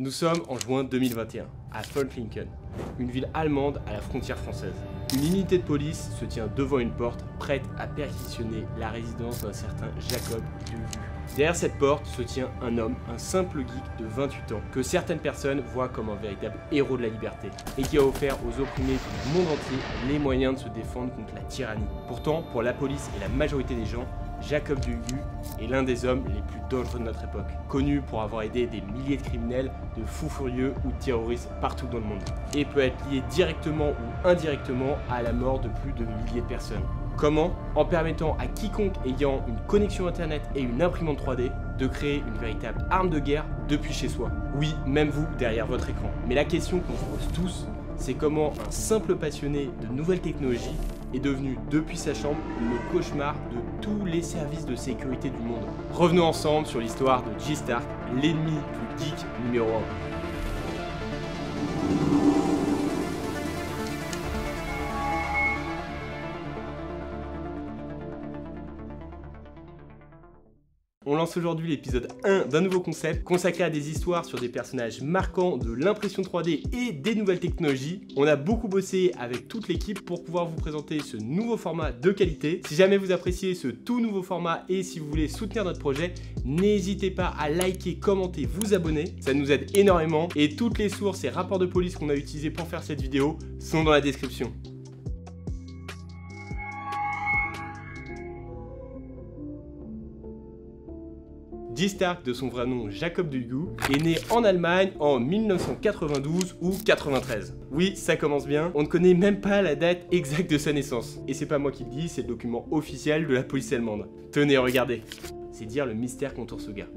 Nous sommes en juin 2021, à Fort Lincoln, une ville allemande à la frontière française. Une unité de police se tient devant une porte, prête à perquisitionner la résidence d'un certain Jacob Dulgu. Derrière cette porte se tient un homme, un simple geek de 28 ans, que certaines personnes voient comme un véritable héros de la liberté, et qui a offert aux opprimés du monde entier les moyens de se défendre contre la tyrannie. Pourtant, pour la police et la majorité des gens, Jacob Dulgu est l'un des hommes les plus dangereux de notre époque, connu pour avoir aidé des milliers de criminels, de fous furieux ou de terroristes partout dans le monde, et peut être lié directement ou indirectement à la mort de plus de milliers de personnes. Comment? En permettant à quiconque ayant une connexion internet et une imprimante 3D de créer une véritable arme de guerre depuis chez soi. Oui, même vous derrière votre écran. Mais la question qu'on se pose tous, c'est comment un simple passionné de nouvelles technologies est devenu depuis sa chambre le cauchemar de tous les services de sécurité du monde. Revenons ensemble sur l'histoire de G-Stark, l'ennemi du geek numéro 1. On lance aujourd'hui l'épisode 1 d'un nouveau concept consacré à des histoires sur des personnages marquants de l'impression 3D et des nouvelles technologies. On a beaucoup bossé avec toute l'équipe pour pouvoir vous présenter ce nouveau format de qualité. Si jamais vous appréciez ce tout nouveau format et si vous voulez soutenir notre projet, n'hésitez pas à liker, commenter, vous abonner. Ça nous aide énormément et toutes les sources et rapports de police qu'on a utilisés pour faire cette vidéo sont dans la description. G-Stark, de son vrai nom Jacob Dulgu, est né en Allemagne en 1992 ou 93. Oui, ça commence bien, on ne connaît même pas la date exacte de sa naissance. Et c'est pas moi qui le dis, c'est le document officiel de la police allemande. Tenez, regardez. C'est dire le mystère qu'entoure ce gars.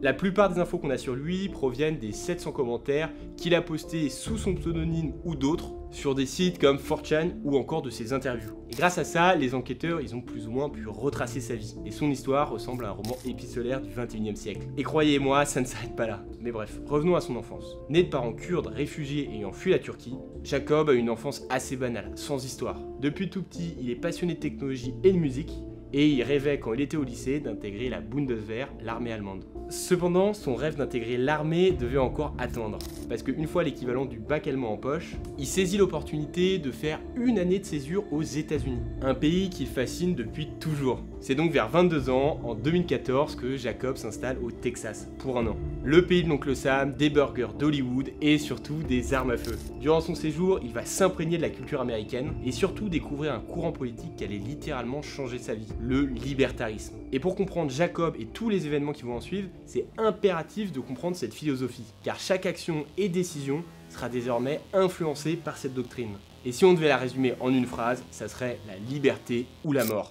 La plupart des infos qu'on a sur lui proviennent des 700 commentaires qu'il a postés sous son pseudonyme ou d'autres sur des sites comme 4chan ou encore de ses interviews. Et grâce à ça, les enquêteurs ils ont plus ou moins pu retracer sa vie. Et son histoire ressemble à un roman épistolaire du 21e siècle. Et croyez-moi, ça ne s'arrête pas là. Mais bref, revenons à son enfance. Né de parents kurdes, réfugiés ayant fui la Turquie, Jacob a une enfance assez banale, sans histoire. Depuis tout petit, il est passionné de technologie et de musique, et il rêvait quand il était au lycée d'intégrer la Bundeswehr, l'armée allemande. Cependant, son rêve d'intégrer l'armée devait encore attendre, parce qu'une fois l'équivalent du bac allemand en poche, il saisit l'opportunité de faire une année de césure aux États-Unis, un pays qui le fascine depuis toujours. C'est donc vers 22 ans, en 2014, que Jacob s'installe au Texas, pour un an. Le pays de l'oncle Sam, des burgers d'Hollywood et surtout des armes à feu. Durant son séjour, il va s'imprégner de la culture américaine et surtout découvrir un courant politique qui allait littéralement changer sa vie, le libertarisme. Et pour comprendre Jacob et tous les événements qui vont en suivre, c'est impératif de comprendre cette philosophie, car chaque action et décision sera désormais influencée par cette doctrine. Et si on devait la résumer en une phrase, ça serait la liberté ou la mort.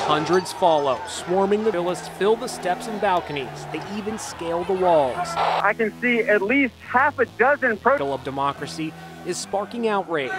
Hundreds follow, swarming the villas, fill the steps and balconies. They even scale the walls. I can see at least half a dozen Of democracy is sparking outrage.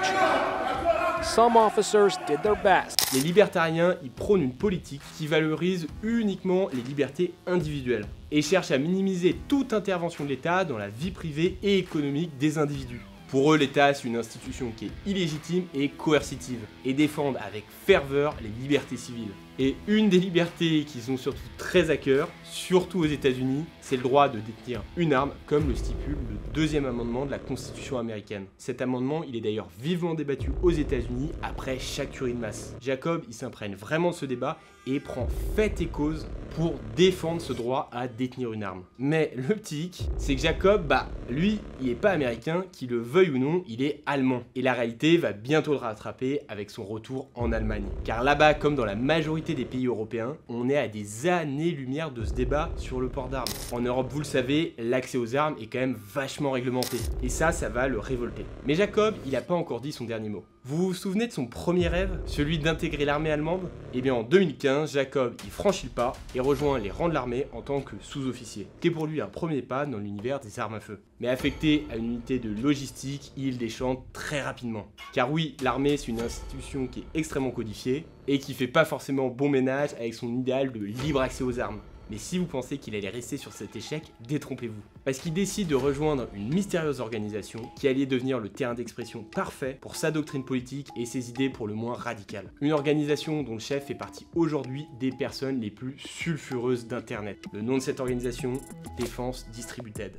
Some officers did their best. Les libertariens, ils prônent une politique qui valorise uniquement les libertés individuelles et cherche à minimiser toute intervention de l'État dans la vie privée et économique des individus. Pour eux, l'État, c'est une institution qui est illégitime et coercitive, et défendent avec ferveur les libertés civiles. Et une des libertés qu'ils ont surtout très à cœur, surtout aux États-Unis, c'est le droit de détenir une arme, comme le stipule le deuxième amendement de la Constitution américaine. Cet amendement, il est d'ailleurs vivement débattu aux États-Unis après chaque tuerie de masse. Jacob, il s'imprègne vraiment de ce débat et prend fait et cause pour défendre ce droit à détenir une arme. Mais le petit hic, c'est que Jacob, lui, il est pas américain, qu'il le veuille ou non, il est allemand. Et la réalité va bientôt le rattraper avec son retour en Allemagne. Car là-bas, comme dans la majorité des pays européens, on est à des années-lumière de ce débat sur le port d'armes. En Europe, vous le savez, l'accès aux armes est quand même vachement réglementé. Et ça va le révolter. Mais Jacob, il n'a pas encore dit son dernier mot. Vous vous souvenez de son premier rêve, celui d'intégrer l'armée allemande? Eh bien en 2015, Jacob y franchit le pas et rejoint les rangs de l'armée en tant que sous-officier. C'est pour lui un premier pas dans l'univers des armes à feu. Mais affecté à une unité de logistique, il déchante très rapidement. Car oui, l'armée c'est une institution qui est extrêmement codifiée et qui fait pas forcément bon ménage avec son idéal de libre accès aux armes. Mais si vous pensez qu'il allait rester sur cet échec, détrompez-vous. Parce qu'il décide de rejoindre une mystérieuse organisation qui allait devenir le terrain d'expression parfait pour sa doctrine politique et ses idées pour le moins radicales. Une organisation dont le chef fait partie aujourd'hui des personnes les plus sulfureuses d'Internet. Le nom de cette organisation, Défense Distributed.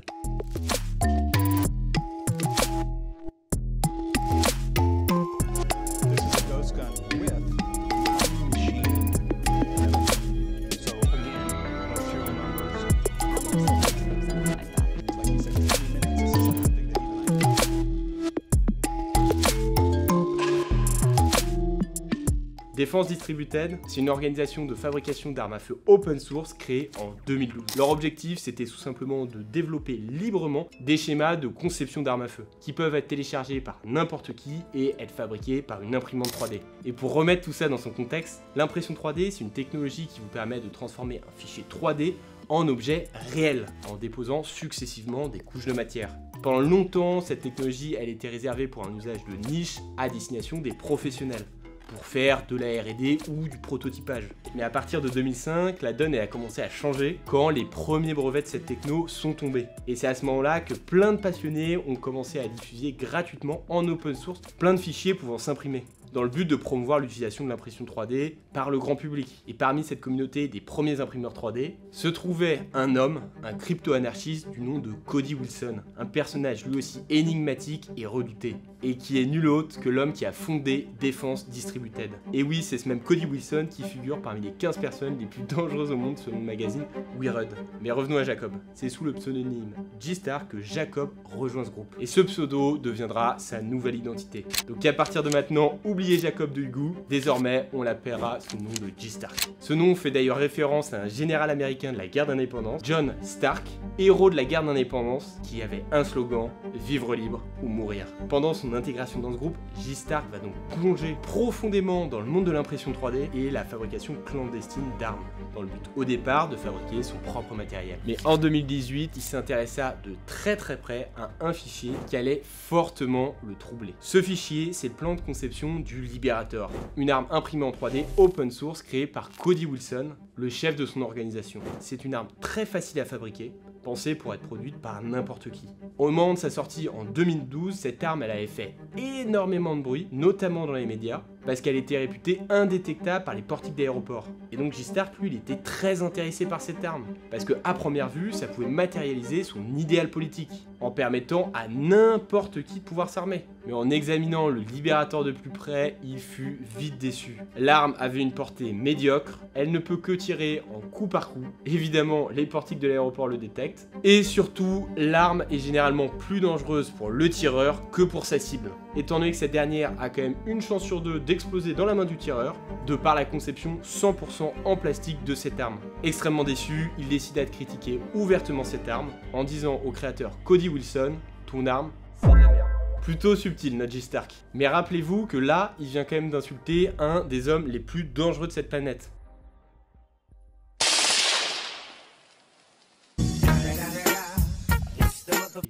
Défense Distributed, c'est une organisation de fabrication d'armes à feu open source créée en 2012. Leur objectif, c'était tout simplement de développer librement des schémas de conception d'armes à feu, qui peuvent être téléchargés par n'importe qui et être fabriqués par une imprimante 3D. Et pour remettre tout ça dans son contexte, l'impression 3D, c'est une technologie qui vous permet de transformer un fichier 3D en objet réel, en déposant successivement des couches de matière. Pendant longtemps, cette technologie, elle était réservée pour un usage de niche à destination des professionnels, pour faire de la R&D ou du prototypage. Mais à partir de 2005, la donne elle a commencé à changer quand les premiers brevets de cette techno sont tombés. Et c'est à ce moment-là que plein de passionnés ont commencé à diffuser gratuitement en open source plein de fichiers pouvant s'imprimer, dans le but de promouvoir l'utilisation de l'impression 3D par le grand public. Et parmi cette communauté des premiers imprimeurs 3D, se trouvait un homme, un crypto-anarchiste du nom de Cody Wilson, un personnage lui aussi énigmatique et redouté, et qui est nul autre que l'homme qui a fondé Défense Distributed. Et oui, c'est ce même Cody Wilson qui figure parmi les 15 personnes les plus dangereuses au monde selon le magazine WeRud. Mais revenons à Jacob. C'est sous le pseudonyme G-Star que Jacob rejoint ce groupe. Et ce pseudo deviendra sa nouvelle identité. Donc à partir de maintenant, oubliez Jacob de Hugo, désormais on l'appellera sous le nom de G-Stark. Ce nom fait d'ailleurs référence à un général américain de la guerre d'indépendance, John Stark, héros de la guerre d'indépendance, qui avait un slogan, vivre libre ou mourir. Pendant son intégration dans ce groupe, G-Stark va donc plonger profondément dans le monde de l'impression 3D et la fabrication clandestine d'armes, dans le but au départ de fabriquer son propre matériel. Mais en 2018, il s'intéressa de très près à un fichier qui allait fortement le troubler. Ce fichier, c'est le plan de conception du Liberator, une arme imprimée en 3D open source créée par Cody Wilson, le chef de son organisation. C'est une arme très facile à fabriquer, pensée pour être produite par n'importe qui. Au moment de sa sortie en 2012, cette arme elle avait fait énormément de bruit, notamment dans les médias, parce qu'elle était réputée indétectable par les portiques d'aéroports. Et donc G-Stark, lui, il était très intéressé par cette arme, parce que à première vue, ça pouvait matérialiser son idéal politique, en permettant à n'importe qui de pouvoir s'armer. Mais en examinant le Liberator de plus près, il fut vite déçu. L'arme avait une portée médiocre, elle ne peut que tirer en coup par coup. Évidemment, les portiques de l'aéroport le détectent. Et surtout, l'arme est généralement plus dangereuse pour le tireur que pour sa cible, étant donné que cette dernière a quand même une chance sur deux d'exploser dans la main du tireur, de par la conception 100% en plastique de cette arme. Extrêmement déçu, il décida de critiquer ouvertement cette arme, en disant au créateur Cody Wilson, ton arme, c'est de la merde. Plutôt subtil, notre G-Stark. Mais rappelez-vous que là, il vient quand même d'insulter un des hommes les plus dangereux de cette planète.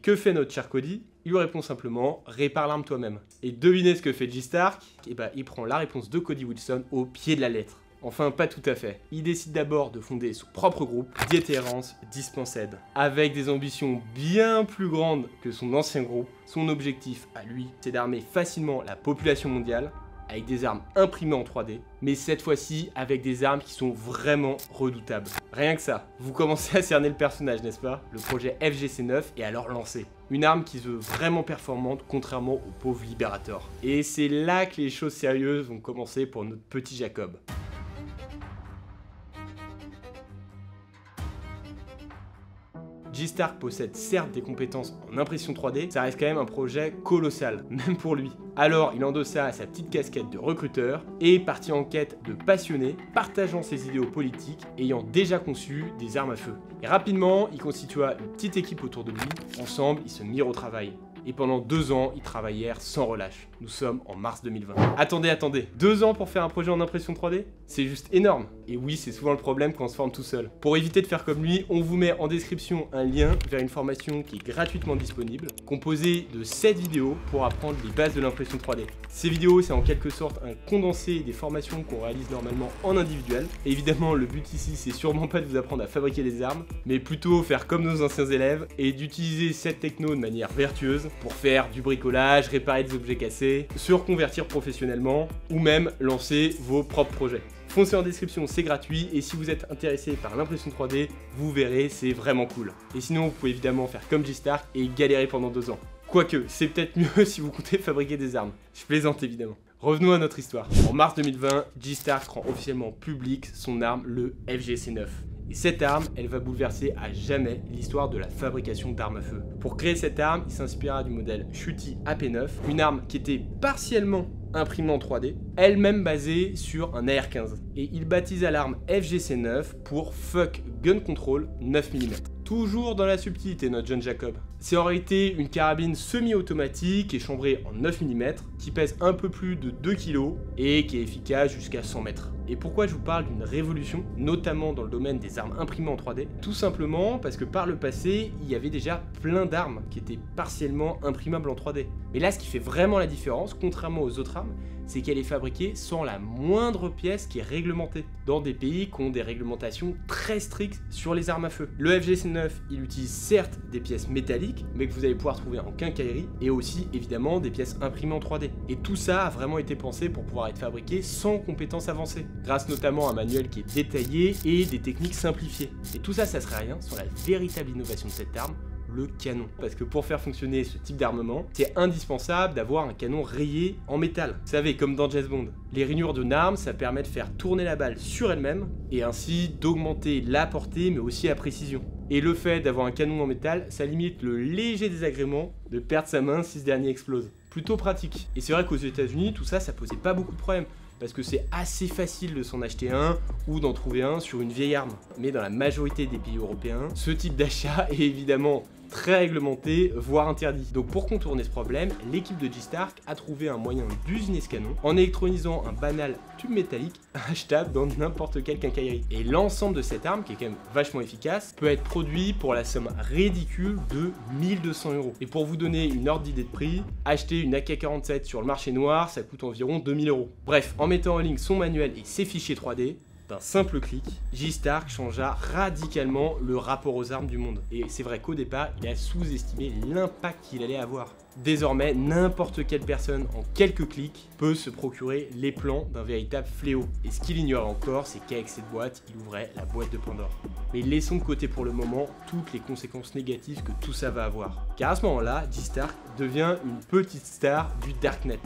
Que fait notre cher Cody? Il lui répond simplement « Répare l'arme toi-même ». Et devinez ce que fait G-Stark? Et bah il prend la réponse de Cody Wilson au pied de la lettre. Enfin, pas tout à fait. Il décide d'abord de fonder son propre groupe, Deterrence Dispensed. Avec des ambitions bien plus grandes que son ancien groupe, son objectif à lui, c'est d'armer facilement la population mondiale avec des armes imprimées en 3D, mais cette fois-ci avec des armes qui sont vraiment redoutables. Rien que ça, vous commencez à cerner le personnage, n'est-ce pas? Le projet FGC9 est alors lancé. Une arme qui se veut vraiment performante, contrairement au pauvre Liberator. Et c'est là que les choses sérieuses vont commencer pour notre petit Jacob. G-Stark possède certes des compétences en impression 3D, ça reste quand même un projet colossal, même pour lui. Alors il endossa sa petite casquette de recruteur et partit en quête de passionnés, partageant ses idéaux politiques, ayant déjà conçu des armes à feu. Et rapidement, il constitua une petite équipe autour de lui, ensemble ils se mirent au travail. et pendant 2 ans, ils travaillèrent sans relâche. Nous sommes en mars 2020. Attendez, 2 ans pour faire un projet en impression 3D? C'est juste énorme. Et oui, c'est souvent le problème quand on se forme tout seul. Pour éviter de faire comme lui, on vous met en description un lien vers une formation qui est gratuitement disponible, composée de 7 vidéos pour apprendre les bases de l'impression 3D. Ces vidéos, c'est en quelque sorte un condensé des formations qu'on réalise normalement en individuel. Et évidemment, le but ici, c'est sûrement pas de vous apprendre à fabriquer des armes, mais plutôt faire comme nos anciens élèves et d'utiliser cette techno de manière vertueuse pour faire du bricolage, réparer des objets cassés, se reconvertir professionnellement ou même lancer vos propres projets. Foncez en description, c'est gratuit, et si vous êtes intéressé par l'impression 3D, vous verrez, c'est vraiment cool. Et sinon, vous pouvez évidemment faire comme G-Stark et galérer pendant 2 ans. Quoique, c'est peut-être mieux si vous comptez fabriquer des armes. Je plaisante évidemment. Revenons à notre histoire. En mars 2020, G-Stark rend officiellement public son arme, le FGC9. Et cette arme, elle va bouleverser à jamais l'histoire de la fabrication d'armes à feu. Pour créer cette arme, il s'inspira du modèle Schutte AP9, une arme qui était partiellement imprimée en 3D, elle-même basée sur un AR-15. Et il baptisa l'arme FGC9 pour Fuck Gun Control 9 mm. Toujours dans la subtilité, notre jeune Jacob. C'est en réalité une carabine semi-automatique et chambrée en 9 mm qui pèse un peu plus de 2 kg et qui est efficace jusqu'à 100 mètres. Et pourquoi je vous parle d'une révolution, notamment dans le domaine des armes imprimées en 3D? Tout simplement parce que par le passé, il y avait déjà plein d'armes qui étaient partiellement imprimables en 3D. Mais là, ce qui fait vraiment la différence, contrairement aux autres armes, c'est qu'elle est fabriquée sans la moindre pièce qui est réglementée, dans des pays qui ont des réglementations très strictes sur les armes à feu. Le FGC9, il utilise certes des pièces métalliques, mais que vous allez pouvoir trouver en quincaillerie, et aussi évidemment des pièces imprimées en 3D. Et tout ça a vraiment été pensé pour pouvoir être fabriqué sans compétences avancées, grâce notamment à un manuel qui est détaillé et des techniques simplifiées. Et tout ça, ça serait rien sans la véritable innovation de cette arme, le canon. Parce que pour faire fonctionner ce type d'armement, c'est indispensable d'avoir un canon rayé en métal. Vous savez, comme dans James Bond. Les rainures d'une arme, ça permet de faire tourner la balle sur elle-même et ainsi d'augmenter la portée mais aussi la précision. Et le fait d'avoir un canon en métal, ça limite le léger désagrément de perdre sa main si ce dernier explose. Plutôt pratique. Et c'est vrai qu'aux États-Unis, tout ça, ça posait pas beaucoup de problèmes. Parce que c'est assez facile de s'en acheter un ou d'en trouver un sur une vieille arme. Mais dans la majorité des pays européens, ce type d'achat est évidemment très réglementé, voire interdit. Donc pour contourner ce problème, l'équipe de G-Stark a trouvé un moyen d'usiner ce canon en électronisant un banal tube métallique achetable dans n'importe quelle quincaillerie. Et l'ensemble de cette arme, qui est quand même vachement efficace, peut être produit pour la somme ridicule de 1200 €. Et pour vous donner une ordre d'idée de prix, acheter une AK-47 sur le marché noir, ça coûte environ 2000 €. Bref, en mettant en ligne son manuel et ses fichiers 3D, d'un simple clic, G-Stark changea radicalement le rapport aux armes du monde. Et c'est vrai qu'au départ, il a sous-estimé l'impact qu'il allait avoir. Désormais, n'importe quelle personne, en quelques clics, peut se procurer les plans d'un véritable fléau. Et ce qu'il ignore encore, c'est qu'avec cette boîte, il ouvrait la boîte de Pandore. Mais laissons de côté pour le moment toutes les conséquences négatives que tout ça va avoir. Car à ce moment-là, G-Stark devient une petite star du Darknet,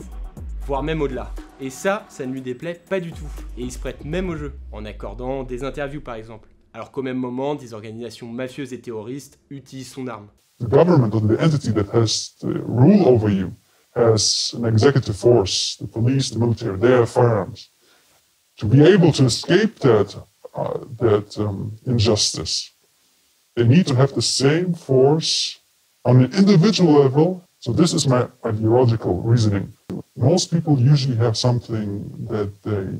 voire même au-delà. Et ça ne lui déplaît pas du tout. Et il se prête même au jeu, en accordant des interviews par exemple. Alors qu'au même moment, des organisations mafieuses et terroristes utilisent son arme. The government or the entity that has the rule over you has an executive force, the police, the military, they have firearms. To be able to escape that injustice, they need to have the same force on an individual level. So this is my ideological reasoning. Most people usually have something that they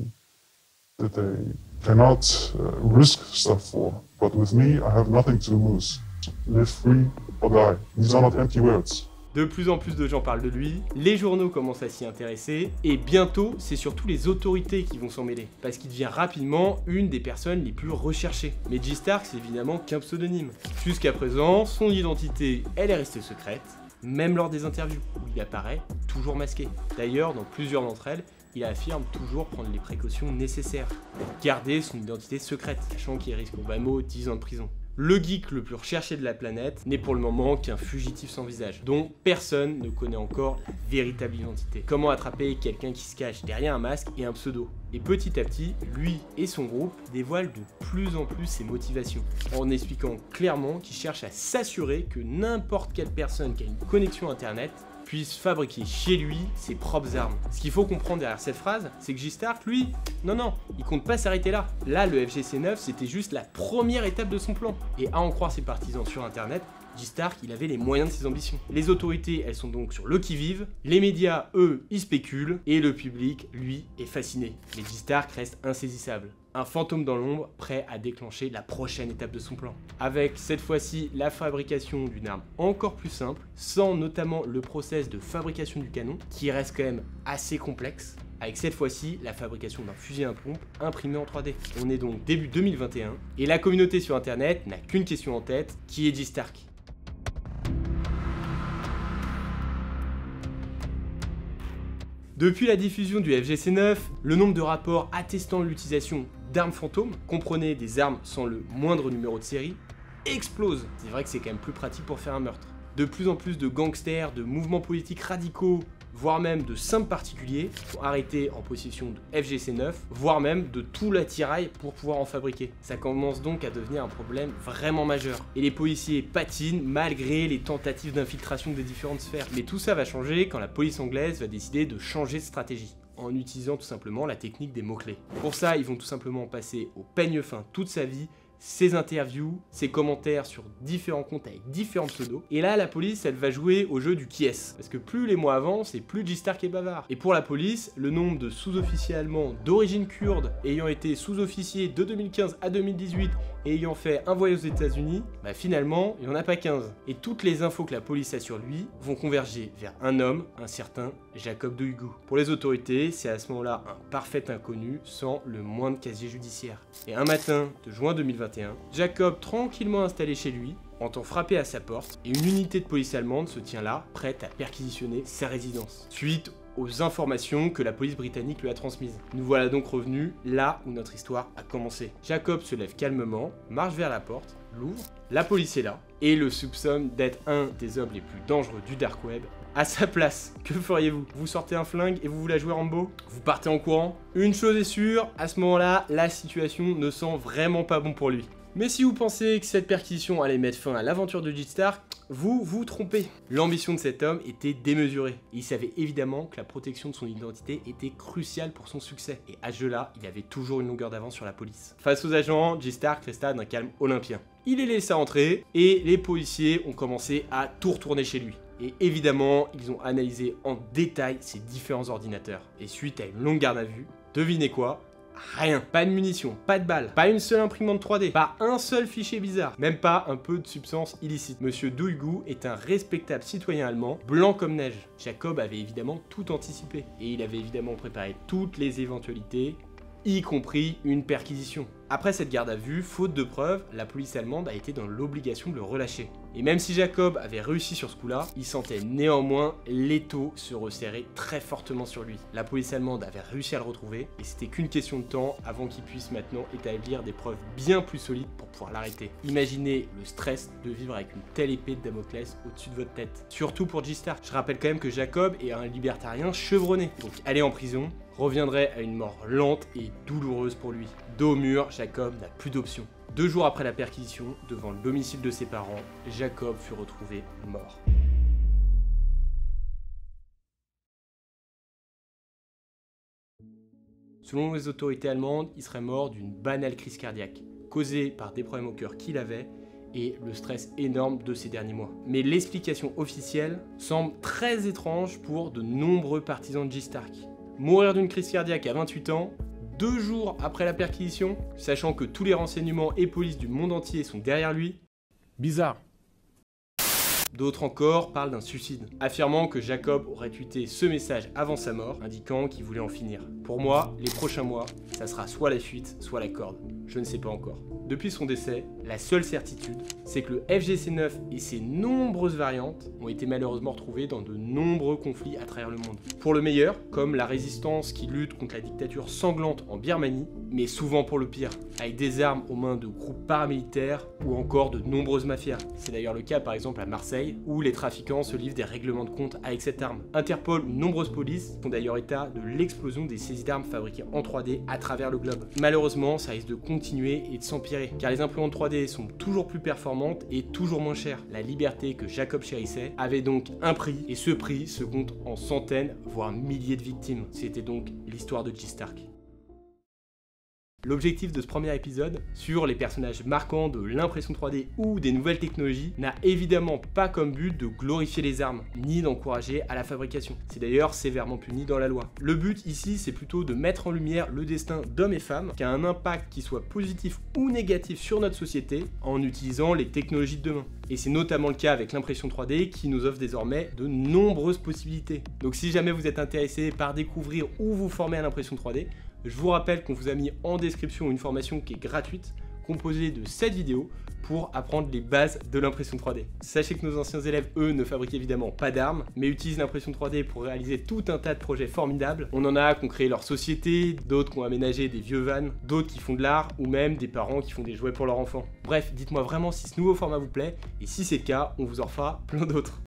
cannot risk stuff for. But with me, I have nothing to lose. Live free or die. These are not empty words. De plus en plus de gens parlent de lui, les journaux commencent à s'y intéresser, et bientôt, c'est surtout les autorités qui vont s'en mêler, parce qu'il devient rapidement une des personnes les plus recherchées. Mais G-Stark, c'est évidemment qu'un pseudonyme. Jusqu'à présent, son identité, elle est restée secrète, même lors des interviews, où il apparaît toujours masqué. D'ailleurs, dans plusieurs d'entre elles, il affirme toujours prendre les précautions nécessaires pour garder son identité secrète, sachant qu'il risque au bas mot 10 ans de prison. Le geek le plus recherché de la planète n'est pour le moment qu'un fugitif sans visage, dont personne ne connaît encore la véritable identité. Comment attraper quelqu'un qui se cache derrière un masque et un pseudo? Et petit à petit, lui et son groupe dévoilent de plus en plus ses motivations, en expliquant clairement qu'il cherche à s'assurer que n'importe quelle personne qui a une connexion internet puisse fabriquer chez lui ses propres armes. Ce qu'il faut comprendre derrière cette phrase, c'est que G-Stark, lui, non, il compte pas s'arrêter là. Là, le FGC9, c'était juste la première étape de son plan. Et à en croire ses partisans sur internet, J-Stark, il avait les moyens de ses ambitions. Les autorités, elles sont donc sur le qui-vive, les médias, eux, ils spéculent, et le public, lui, est fasciné. Mais J-Stark reste insaisissable. Un fantôme dans l'ombre, prêt à déclencher la prochaine étape de son plan. Avec, cette fois-ci, la fabrication d'une arme encore plus simple, sans notamment le process de fabrication du canon, qui reste quand même assez complexe, avec cette fois-ci la fabrication d'un fusil à pompe imprimé en 3D. On est donc début 2021, et la communauté sur internet n'a qu'une question en tête, qui est J-Stark ? Depuis la diffusion du FGC9, le nombre de rapports attestant l'utilisation d'armes fantômes, comprenez des armes sans le moindre numéro de série, explose. C'est vrai que c'est quand même plus pratique pour faire un meurtre. De plus en plus de gangsters, de mouvements politiques radicaux, voire même de simples particuliers, sont arrêtés en possession de FGC9, voire même de tout l'attirail pour pouvoir en fabriquer. Ça commence donc à devenir un problème vraiment majeur. Et les policiers patinent malgré les tentatives d'infiltration des différentes sphères. Mais tout ça va changer quand la police anglaise va décider de changer de stratégie, en utilisant tout simplement la technique des mots-clés. Pour ça, ils vont tout simplement passer au peigne fin toute sa vie, ses interviews, ses commentaires sur différents comptes avec différents pseudos. Et là, la police, elle va jouer au jeu du qui est. Parce que plus les mois avancent, et plus J-Stark est bavard. Et pour la police, le nombre de sous-officiers allemands d'origine kurde ayant été sous-officiers de 2015 à 2018 et ayant fait un voyage aux États-Unis, bah finalement, il n'y en a pas 15. Et toutes les infos que la police a sur lui vont converger vers un homme, un certain Jacob de Hugo. Pour les autorités, c'est à ce moment-là un parfait inconnu sans le moindre casier judiciaire. Et un matin de juin 2021, Jacob, tranquillement installé chez lui, entend frapper à sa porte et une unité de police allemande se tient là, prête à perquisitionner sa résidence. Suite aux informations que la police britannique lui a transmises. Nous voilà donc revenus là où notre histoire a commencé. Jacob se lève calmement, marche vers la porte, l'ouvre, la police est là, et le soupçonne d'être un des hommes les plus dangereux du dark web. À sa place, que feriez-vous? Vous sortez un flingue et vous voulez jouer Rambo? Vous partez en courant? Une chose est sûre, à ce moment-là, la situation ne sent vraiment pas bon pour lui. Mais si vous pensez que cette perquisition allait mettre fin à l'aventure de J-Stark, vous vous trompez. L'ambition de cet homme était démesurée. Et il savait évidemment que la protection de son identité était cruciale pour son succès. Et à ce jeu-là, il avait toujours une longueur d'avance sur la police. Face aux agents, J-Stark resta d'un calme olympien. Il les laissa entrer et les policiers ont commencé à tout retourner chez lui. Et évidemment, ils ont analysé en détail ses différents ordinateurs. Et suite à une longue garde à vue, devinez quoi? Rien, pas de munitions, pas de balles, pas une seule imprimante 3D, pas un seul fichier bizarre, même pas un peu de substance illicite. Monsieur Douigu est un respectable citoyen allemand, blanc comme neige. Jacob avait évidemment tout anticipé, et il avait évidemment préparé toutes les éventualités, y compris une perquisition. Après cette garde à vue, faute de preuves, la police allemande a été dans l'obligation de le relâcher. Et même si Jacob avait réussi sur ce coup-là, il sentait néanmoins l'étau se resserrer très fortement sur lui. La police allemande avait réussi à le retrouver, et c'était qu'une question de temps avant qu'il puisse maintenant établir des preuves bien plus solides pour pouvoir l'arrêter. Imaginez le stress de vivre avec une telle épée de Damoclès au-dessus de votre tête. Surtout pour J-Stark. Je rappelle quand même que Jacob est un libertarien chevronné, donc aller en prison reviendrait à une mort lente et douloureuse pour lui. Dos au mur, Jacob n'a plus d'option. 2 jours après la perquisition, devant le domicile de ses parents, Jacob fut retrouvé mort. Selon les autorités allemandes, il serait mort d'une banale crise cardiaque, causée par des problèmes au cœur qu'il avait et le stress énorme de ces derniers mois. Mais l'explication officielle semble très étrange pour de nombreux partisans de J-Stark. Mourir d'une crise cardiaque à 28 ans, 2 jours après la perquisition, sachant que tous les renseignements et polices du monde entier sont derrière lui, bizarre. D'autres encore parlent d'un suicide, affirmant que Jacob aurait tweeté ce message avant sa mort, indiquant qu'il voulait en finir. Pour moi, les prochains mois, ça sera soit la fuite, soit la corde. Je ne sais pas encore. Depuis son décès, la seule certitude, c'est que le FGC9 et ses nombreuses variantes ont été malheureusement retrouvées dans de nombreux conflits à travers le monde. Pour le meilleur, comme la résistance qui lutte contre la dictature sanglante en Birmanie, mais souvent pour le pire, avec des armes aux mains de groupes paramilitaires ou encore de nombreuses mafias. C'est d'ailleurs le cas par exemple à Marseille, où les trafiquants se livrent des règlements de compte avec cette arme. Interpol ou nombreuses polices font d'ailleurs état de l'explosion des saisies d'armes fabriquées en 3D à travers le globe. Malheureusement, ça risque de continuer et de s'empirer, car les imprimantes 3D sont toujours plus performantes et toujours moins chères. La liberté que Jacob chérissait avait donc un prix, et ce prix se compte en centaines, voire milliers de victimes. C'était donc l'histoire de J-Stark. L'objectif de ce premier épisode, sur les personnages marquants de l'impression 3D ou des nouvelles technologies, n'a évidemment pas comme but de glorifier les armes, ni d'encourager à la fabrication. C'est d'ailleurs sévèrement puni dans la loi. Le but ici, c'est plutôt de mettre en lumière le destin d'hommes et femmes qui a un impact qui soit positif ou négatif sur notre société en utilisant les technologies de demain. Et c'est notamment le cas avec l'impression 3D qui nous offre désormais de nombreuses possibilités. Donc si jamais vous êtes intéressé par découvrir ou vous former à l'impression 3D, je vous rappelle qu'on vous a mis en description une formation qui est gratuite, composée de 7 vidéos pour apprendre les bases de l'impression 3D. Sachez que nos anciens élèves, eux, ne fabriquent évidemment pas d'armes, mais utilisent l'impression 3D pour réaliser tout un tas de projets formidables. On en a qui ont créé leur société, d'autres qui ont aménagé des vieux vannes, d'autres qui font de l'art, ou même des parents qui font des jouets pour leurs enfants. Bref, dites-moi vraiment si ce nouveau format vous plaît, et si c'est le cas, on vous en fera plein d'autres.